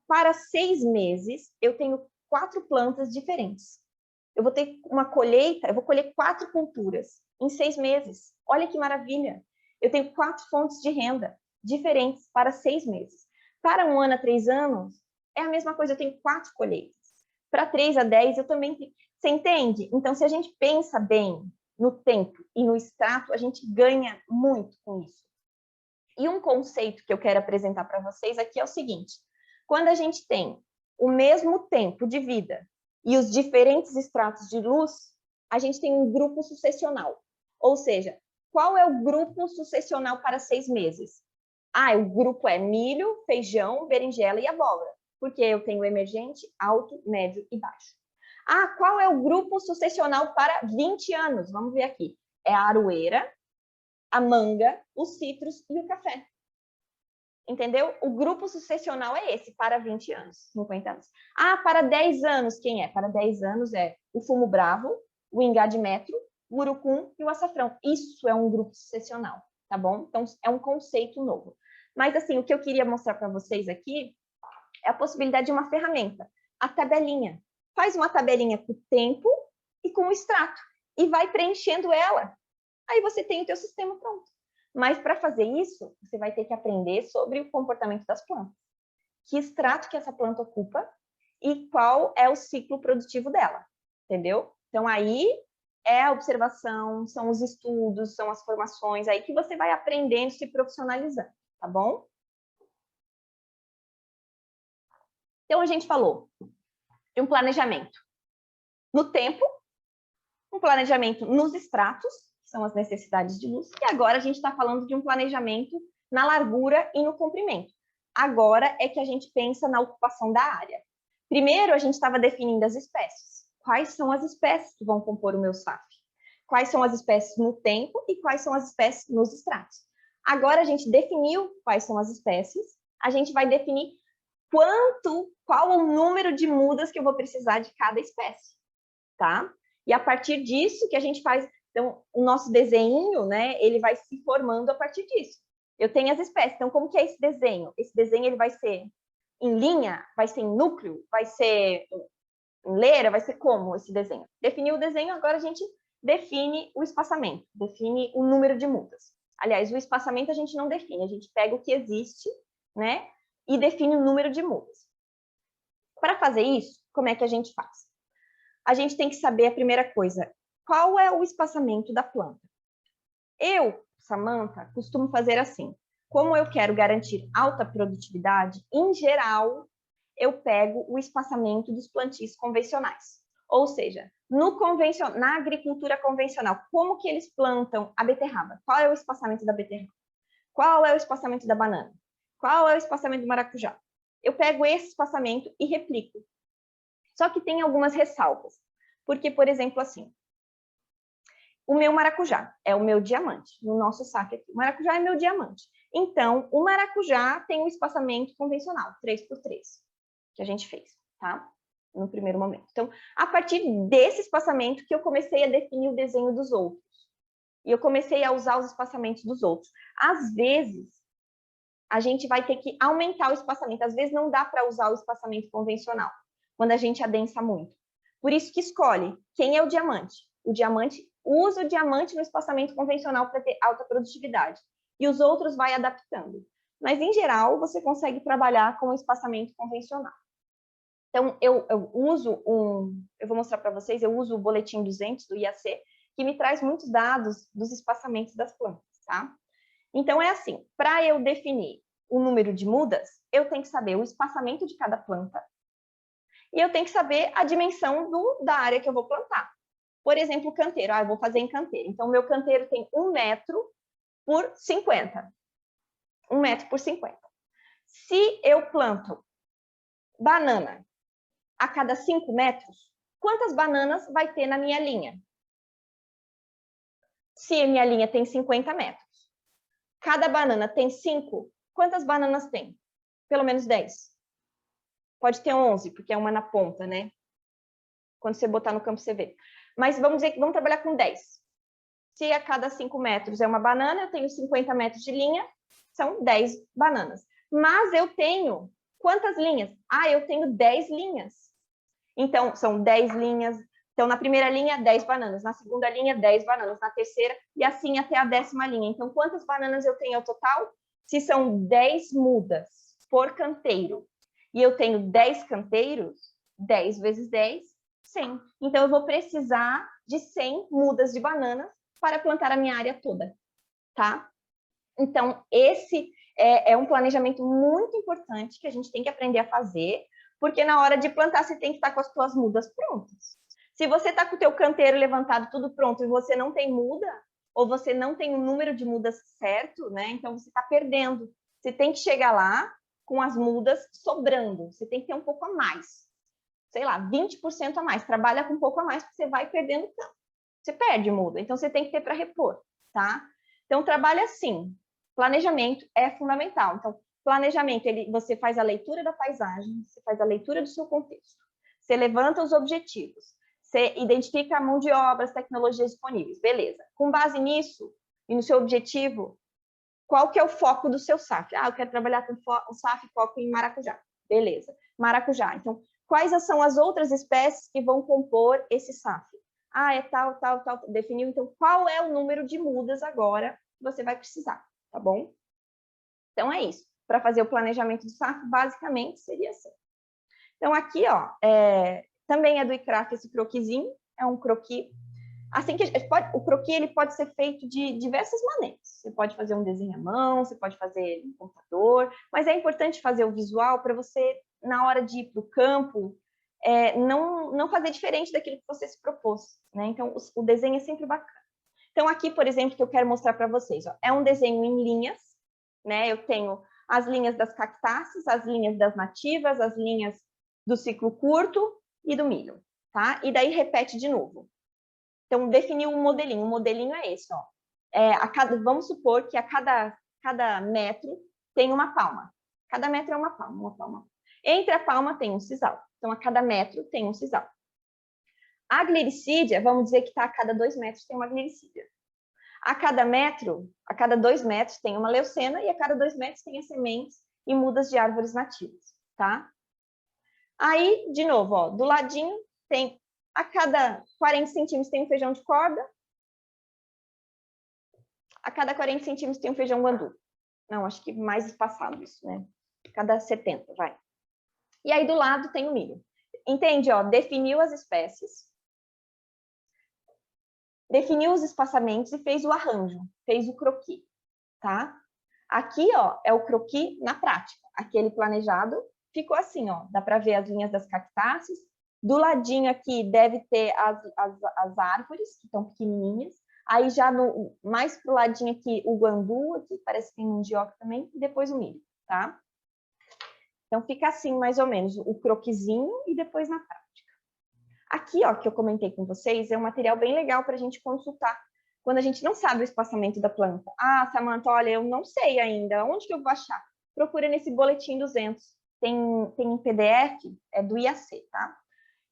para 6 meses, eu tenho 4 plantas diferentes. Eu vou ter uma colheita, eu vou colher 4 culturas em 6 meses. Olha que maravilha! Eu tenho 4 fontes de renda diferentes para 6 meses. Para 1 ano a 3 anos, é a mesma coisa, eu tenho 4 colheitas. Para 3 a 10, eu também tenho. Você entende? Então, se a gente pensa bem no tempo e no extrato, a gente ganha muito com isso. E um conceito que eu quero apresentar para vocês aqui é o seguinte: quando a gente tem o mesmo tempo de vida e os diferentes estratos de luz, a gente tem um grupo sucessional. Ou seja, qual é o grupo sucessional para 6 meses? O grupo é milho, feijão, berinjela e abóbora, porque eu tenho emergente, alto, médio e baixo. Qual é o grupo sucessional para 20 anos? Vamos ver aqui. É a aroeira, a manga, os citros e o café. Entendeu? O grupo sucessional é esse, para 20 anos, 50 anos. Para 10 anos, quem é? Para 10 anos é o fumo bravo, o ingá de metro, o urucum e o açafrão. Isso é um grupo sucessional, tá bom? Então, é um conceito novo. Mas, assim, o que eu queria mostrar para vocês aqui é a possibilidade de uma ferramenta, a tabelinha. Faz uma tabelinha com o tempo e com o extrato e vai preenchendo ela. Aí você tem o teu sistema pronto. Mas para fazer isso, você vai ter que aprender sobre o comportamento das plantas. Que extrato que essa planta ocupa e qual é o ciclo produtivo dela, entendeu? Então aí é a observação, são os estudos, são as formações aí que você vai aprendendo, se profissionalizando, tá bom? Então a gente falou de um planejamento no tempo, um planejamento nos estratos, que são as necessidades de luz, e agora a gente está falando de um planejamento na largura e no comprimento. Agora é que a gente pensa na ocupação da área. Primeiro, a gente estava definindo as espécies. Quais são as espécies que vão compor o meu SAF? Quais são as espécies no tempo e quais são as espécies nos estratos? Agora a gente definiu quais são as espécies, a gente vai definir qual o número de mudas que eu vou precisar de cada espécie, tá? E a partir disso que a gente faz, então, o nosso desenho, né, ele vai se formando a partir disso. Eu tenho as espécies, então como que é esse desenho? Esse desenho ele vai ser em linha, vai ser em núcleo, vai ser em leira, vai ser como esse desenho? Definiu o desenho, agora a gente define o espaçamento, define o número de mudas. Aliás, o espaçamento a gente não define, a gente pega o que existe, né, e define o número de mudas. Para fazer isso, como é que a gente faz? A gente tem que saber a primeira coisa, qual é o espaçamento da planta? Eu, Samantha, costumo fazer assim. Como eu quero garantir alta produtividade, em geral, eu pego o espaçamento dos plantios convencionais. Ou seja, na agricultura convencional, como que eles plantam a beterraba? Qual é o espaçamento da beterraba? Qual é o espaçamento da banana? Qual é o espaçamento do maracujá? Eu pego esse espaçamento e replico. Só que tem algumas ressalvas. Porque, por exemplo, assim, o meu maracujá é o meu diamante, no nosso saco aqui. O maracujá é meu diamante. Então, o maracujá tem um espaçamento convencional, 3x3, que a gente fez, tá? No primeiro momento. Então, a partir desse espaçamento que eu comecei a definir o desenho dos outros. E eu comecei a usar os espaçamentos dos outros. Às vezes, a gente vai ter que aumentar o espaçamento. Às vezes, não dá para usar o espaçamento convencional, quando a gente adensa muito. Por isso que escolhe quem é o diamante. O diamante, usa o diamante no espaçamento convencional para ter alta produtividade. E os outros vai adaptando. Mas, em geral, você consegue trabalhar com o espaçamento convencional. Então, eu vou mostrar para vocês, eu uso o boletim 200 do IAC, que me traz muitos dados dos espaçamentos das plantas, tá? Então, é assim, para eu definir o número de mudas, eu tenho que saber o espaçamento de cada planta e eu tenho que saber a dimensão da área que eu vou plantar. Por exemplo, o canteiro. Eu vou fazer em canteiro. Então, o meu canteiro tem 1 metro por 50. 1 metro por 50. Se eu planto banana a cada 5 metros, quantas bananas vai ter na minha linha? Se a minha linha tem 50 metros, cada banana tem 5, quantas bananas tem? Pelo menos 10. Pode ter 11, porque é uma na ponta, né? Quando você botar no campo, você vê. Mas vamos dizer que vamos trabalhar com 10. Se a cada 5 metros é uma banana, eu tenho 50 metros de linha, são 10 bananas. Mas eu tenho quantas linhas? Eu tenho 10 linhas. Então, são 10 linhas. Então, na primeira linha, 10 bananas. Na segunda linha, 10 bananas. Na terceira, e assim até a 10ª linha. Então, quantas bananas eu tenho ao total? Se são 10 mudas por canteiro, e eu tenho 10 canteiros, 10 vezes 10, 100. Então, eu vou precisar de 100 mudas de bananas para plantar a minha área toda, tá? Então, esse é um planejamento muito importante que a gente tem que aprender a fazer, porque na hora de plantar você tem que estar com as suas mudas prontas. Se você está com o teu canteiro levantado tudo pronto e você não tem muda, ou você não tem o número de mudas certo, né? Então você está perdendo. Você tem que chegar lá com as mudas sobrando. Você tem que ter um pouco a mais. Sei lá, 20% a mais. Trabalha com um pouco a mais, porque você vai perdendo tanto. Você perde muda, então você tem que ter para repor, tá? Então trabalha assim. Planejamento é fundamental. Então, planejamento, você faz a leitura da paisagem, você faz a leitura do seu contexto, você levanta os objetivos, você identifica a mão de obra, as tecnologias disponíveis, beleza. Com base nisso e no seu objetivo, qual que é o foco do seu SAF? Eu quero trabalhar com o SAF foco em maracujá. Beleza, maracujá. Então, quais são as outras espécies que vão compor esse SAF? É tal. Definiu, então, qual é o número de mudas agora que você vai precisar, tá bom? Então, é isso. Para fazer o planejamento do SAF, basicamente, seria assim. Então, aqui, ó, também é do iCraft esse croquisinho, é um croquis. Assim que o croquis ele pode ser feito de diversas maneiras. Você pode fazer um desenho à mão, você pode fazer no computador, mas é importante fazer o visual para você, na hora de ir para o campo, não fazer diferente daquilo que você se propôs, né? Então, o desenho é sempre bacana. Então, aqui, por exemplo, que eu quero mostrar para vocês, ó, é um desenho em linhas, né? Eu tenho as linhas das cactáceas, as linhas das nativas, as linhas do ciclo curto e do milho, tá? E daí repete de novo. Então, definir um modelinho. O modelinho é esse, ó. Vamos supor que a cada metro tem uma palma. Cada metro é uma palma. Entre a palma tem um sisal. Então, a cada metro tem um sisal. A glericídia, vamos dizer que está a cada 2 metros tem uma glericídia. A cada 2 metros tem uma leucena e a cada 2 metros tem as sementes e mudas de árvores nativas, tá? Aí, de novo, ó, do ladinho tem A cada 40 centímetros tem um feijão de corda. A cada 40 centímetros tem um feijão guandu. Não, acho que mais espaçado isso, né? Cada 70, vai. E aí do lado tem o milho. Entende, ó? Definiu as espécies, definiu os espaçamentos e fez o arranjo, fez o croquis, tá? Aqui, ó, é o croquis na prática. Aquele planejado ficou assim, ó. Dá para ver as linhas das cactáceas. Do ladinho aqui deve ter as árvores, que estão pequenininhas. Aí já mais pro ladinho aqui o guandu, aqui parece que tem mandioca também, e depois o milho, tá? Então fica assim, mais ou menos, o croquisinho e depois na prática. Aqui, ó, que eu comentei com vocês, é um material bem legal para a gente consultar quando a gente não sabe o espaçamento da planta. Ah, Samantha, olha, eu não sei ainda, onde que eu vou achar? Procura nesse boletim 200, tem em PDF, é do IAC, tá?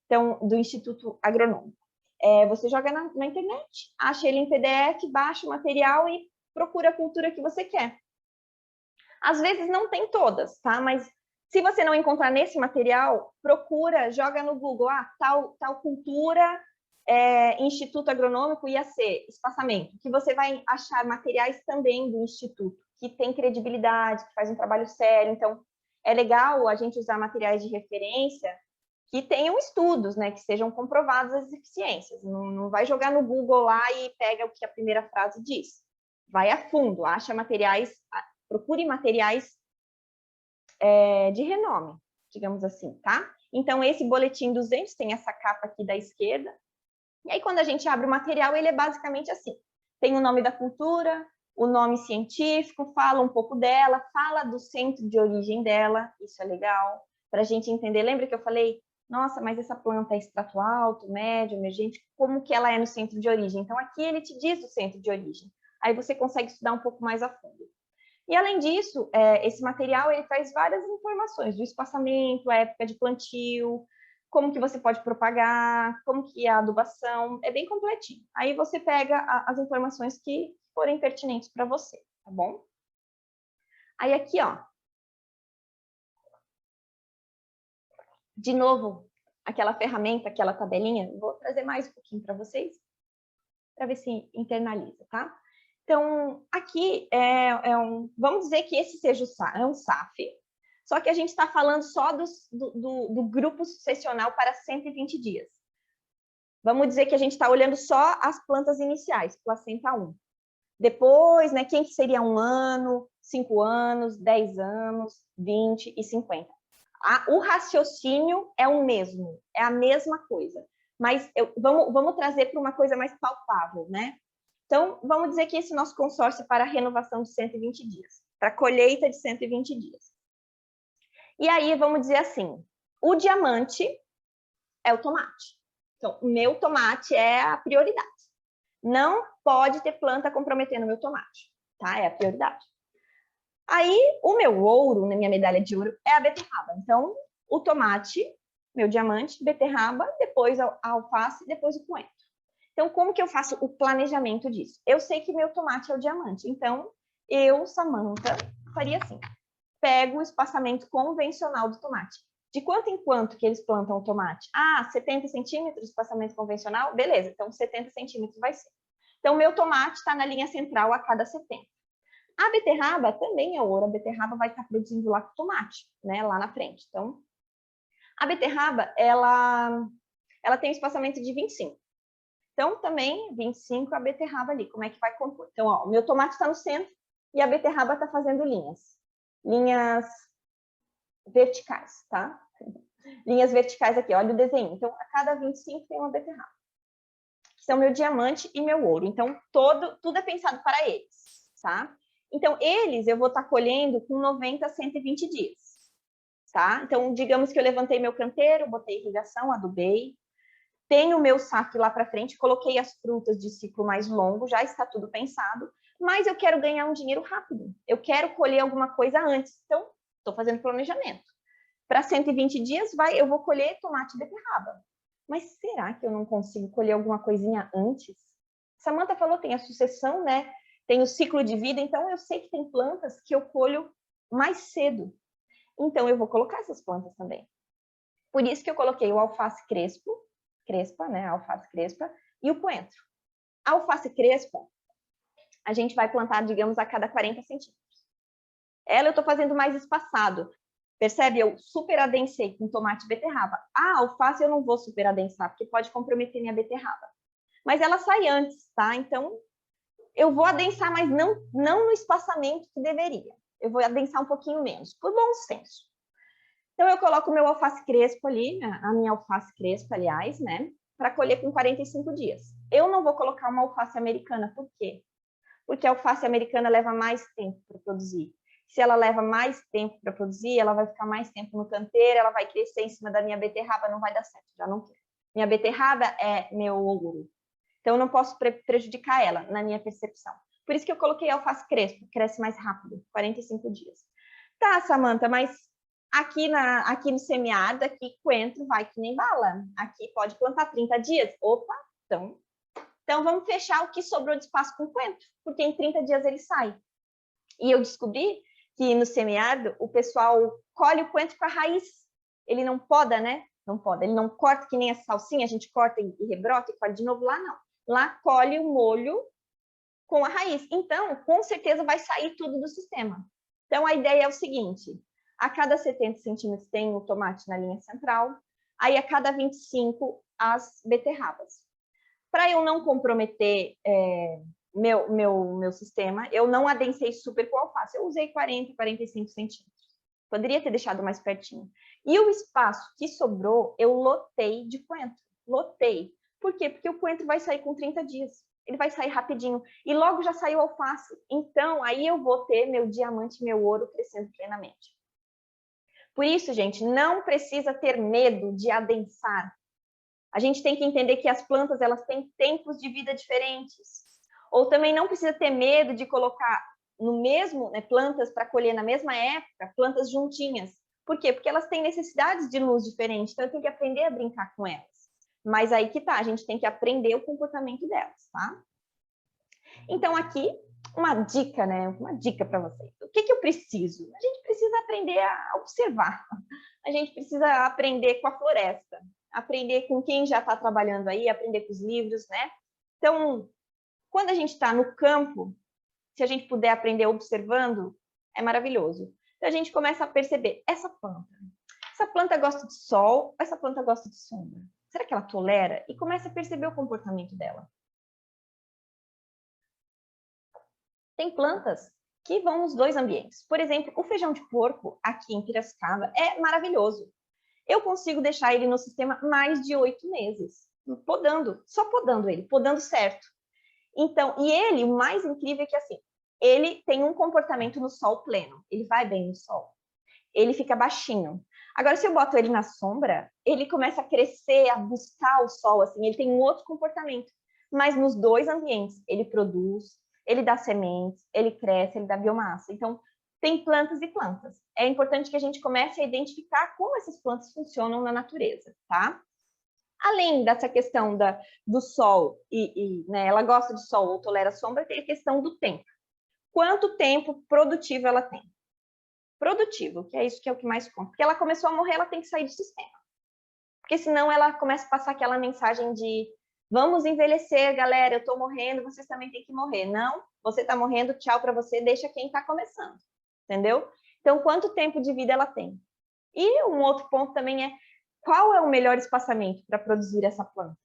Então, do Instituto Agronômico. Você joga na internet, acha ele em PDF, baixa o material e procura a cultura que você quer. Às vezes não tem todas, tá? Mas se você não encontrar nesse material, procura, joga no Google, tal cultura, Instituto Agronômico IAC, espaçamento, que você vai achar materiais também do Instituto, que tem credibilidade, que faz um trabalho sério. Então, é legal a gente usar materiais de referência que tenham estudos, né, que sejam comprovados as eficiências. Não vai jogar no Google lá e pega o que a primeira frase diz. Vai a fundo, acha materiais, procure materiais de renome, digamos assim, tá? Então, esse boletim 200 tem essa capa aqui da esquerda. E aí, quando a gente abre o material, ele é basicamente assim. Tem o nome da cultura, o nome científico, fala um pouco dela, fala do centro de origem dela, isso é legal, para a gente entender. Lembra que eu falei, nossa, mas essa planta é extrato alto, médio, emergente, como que ela é no centro de origem? Então, aqui ele te diz o centro de origem. Aí você consegue estudar um pouco mais a fundo. E, além disso, esse material ele traz várias informações do espaçamento, a época de plantio, como que você pode propagar, como que é a adubação, é bem completinho. Aí você pega as informações que forem pertinentes para você, tá bom? Aí aqui, ó. De novo, aquela ferramenta, aquela tabelinha, vou trazer mais um pouquinho para vocês, para ver se internaliza, tá? Então, aqui vamos dizer que esse seja um SAF, só que a gente está falando só do grupo sucessional para 120 dias. Vamos dizer que a gente está olhando só as plantas iniciais, placenta 1. Depois, né, quem que seria 1 ano, 5 anos, 10 anos, 20 e 50. O raciocínio é o mesmo, é a mesma coisa. Mas vamos trazer para uma coisa mais palpável, né? Então, vamos dizer que esse nosso consórcio é para a renovação de 120 dias, para a colheita de 120 dias. E aí, vamos dizer assim, o diamante é o tomate. Então, o meu tomate é a prioridade. Não pode ter planta comprometendo o meu tomate, tá? É a prioridade. Aí, o meu ouro, na minha medalha de ouro, é a beterraba. Então, o tomate, meu diamante, beterraba, depois a alface, depois o coentro. Então, como que eu faço o planejamento disso? Eu sei que meu tomate é o diamante, então eu, Samantha, faria assim. Pego o espaçamento convencional do tomate. De quanto em quanto que eles plantam o tomate? 70 centímetros de espaçamento convencional? Beleza, então 70 centímetros vai ser. Então, meu tomate está na linha central a cada 70. A beterraba também é ouro, a beterraba vai estar produzindo lá com o tomate, né, lá na frente. Então, a beterraba, ela tem um espaçamento de 25. Então, também, 25 a beterraba ali, como é que vai compor? Então, ó, o meu tomate está no centro e a beterraba está fazendo linhas verticais, tá? Linhas verticais aqui, olha o desenho. Então, a cada 25 tem uma beterraba. Que são meu diamante e meu ouro. Então, tudo é pensado para eles, tá? Então, eles eu vou estar colhendo com 90 a 120 dias, tá? Então, digamos que eu levantei meu canteiro, botei irrigação, adubei, tenho o meu SAF lá para frente, coloquei as frutas de ciclo mais longo, já está tudo pensado, mas eu quero ganhar um dinheiro rápido, eu quero colher alguma coisa antes, então estou fazendo planejamento. Para 120 dias, eu vou colher tomate e beterraba. Mas será que eu não consigo colher alguma coisinha antes? Samantha falou, tem a sucessão, né? Tem o ciclo de vida, então eu sei que tem plantas que eu colho mais cedo. Então eu vou colocar essas plantas também. Por isso que eu coloquei o alface crespo, crespa, né, a alface crespa, e o coentro. A alface crespa, a gente vai plantar, digamos, a cada 40 centímetros. Ela eu estou fazendo mais espaçado. Percebe? Eu super adensei com tomate e beterraba. A alface eu não vou super adensar, porque pode comprometer minha beterraba. Mas ela sai antes, tá? Então, eu vou adensar, mas não no espaçamento que deveria. Eu vou adensar um pouquinho menos, por bom senso. Então, eu coloco o meu alface crespo ali, a minha alface crespa, aliás, né? Para colher com 45 dias. Eu não vou colocar uma alface americana, por quê? Porque a alface americana leva mais tempo para produzir. Se ela leva mais tempo para produzir, ela vai ficar mais tempo no canteiro, ela vai crescer em cima da minha beterraba, não vai dar certo, já não quero. Minha beterraba é meu ouro. Então, eu não posso prejudicar ela, na minha percepção. Por isso que eu coloquei alface crespa, cresce mais rápido, 45 dias. Tá, Samantha, mas aqui no semiárido, aqui coentro vai que nem bala. Aqui pode plantar 30 dias. Opa, então vamos fechar o que sobrou de espaço com coentro, porque em 30 dias ele sai. E eu descobri que no semiárido o pessoal colhe o coentro com a raiz. Ele não poda, né? Não poda. Ele não corta que nem a salsinha, a gente corta e rebrota e colhe de novo. Lá não. Lá colhe o molho com a raiz. Então, com certeza vai sair tudo do sistema. Então, a ideia é o seguinte: a cada 70 centímetros tem o tomate na linha central, aí a cada 25 as beterrabas. Para eu não comprometer meu sistema, eu não adensei super com alface, eu usei 40, 45 centímetros. Poderia ter deixado mais pertinho. E o espaço que sobrou, eu lotei de coentro. Lotei. Por quê? Porque o coentro vai sair com 30 dias. Ele vai sair rapidinho. E logo já saiu alface. Então, aí eu vou ter meu diamante, meu ouro crescendo plenamente. Por isso, gente, não precisa ter medo de adensar. A gente tem que entender que as plantas elas têm tempos de vida diferentes. Ou também não precisa ter medo de colocar no mesmo, né, plantas para colher na mesma época, plantas juntinhas. Por quê? Porque elas têm necessidades de luz diferentes, então eu tenho que aprender a brincar com elas. Mas aí que tá, a gente tem que aprender o comportamento delas, tá? Então aqui, uma dica, né? Uma dica para vocês. O que eu preciso? A gente precisa aprender a observar. A gente precisa aprender com a floresta, aprender com quem já está trabalhando aí, aprender com os livros, né? Então, quando a gente está no campo, se a gente puder aprender observando, é maravilhoso. Então, a gente começa a perceber, essa planta gosta de sol, essa planta gosta de sombra. Será que ela tolera? E começa a perceber o comportamento dela. Tem plantas que vão nos dois ambientes. Por exemplo, o feijão de porco, aqui em Piracicaba, é maravilhoso. Eu consigo deixar ele no sistema mais de 8 meses, podando, só podando ele, podando certo. Então, e ele, o mais incrível é que assim, ele tem um comportamento no sol pleno, ele vai bem no sol, ele fica baixinho. Agora, se eu boto ele na sombra, ele começa a crescer, a buscar o sol, assim, ele tem um outro comportamento. Mas nos dois ambientes, ele produz, ele dá sementes, ele cresce, ele dá biomassa. Então, tem plantas e plantas. É importante que a gente comece a identificar como essas plantas funcionam na natureza, tá? Além dessa questão do sol, né, ela gosta de sol ou tolera sombra, tem a questão do tempo. Quanto tempo produtivo ela tem? Produtivo, que é isso que é o que mais conta. Porque ela começou a morrer, ela tem que sair do sistema. Porque senão ela começa a passar aquela mensagem de vamos envelhecer, galera, eu tô morrendo, vocês também têm que morrer. Não, você tá morrendo, tchau para você, deixa quem tá começando. Entendeu? Então, quanto tempo de vida ela tem? E um outro ponto também é qual é o melhor espaçamento para produzir essa planta?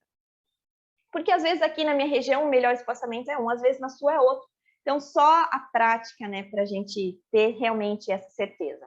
Porque às vezes aqui na minha região o melhor espaçamento é um, às vezes na sua é outro. Então, só a prática, né, para a gente ter realmente essa certeza.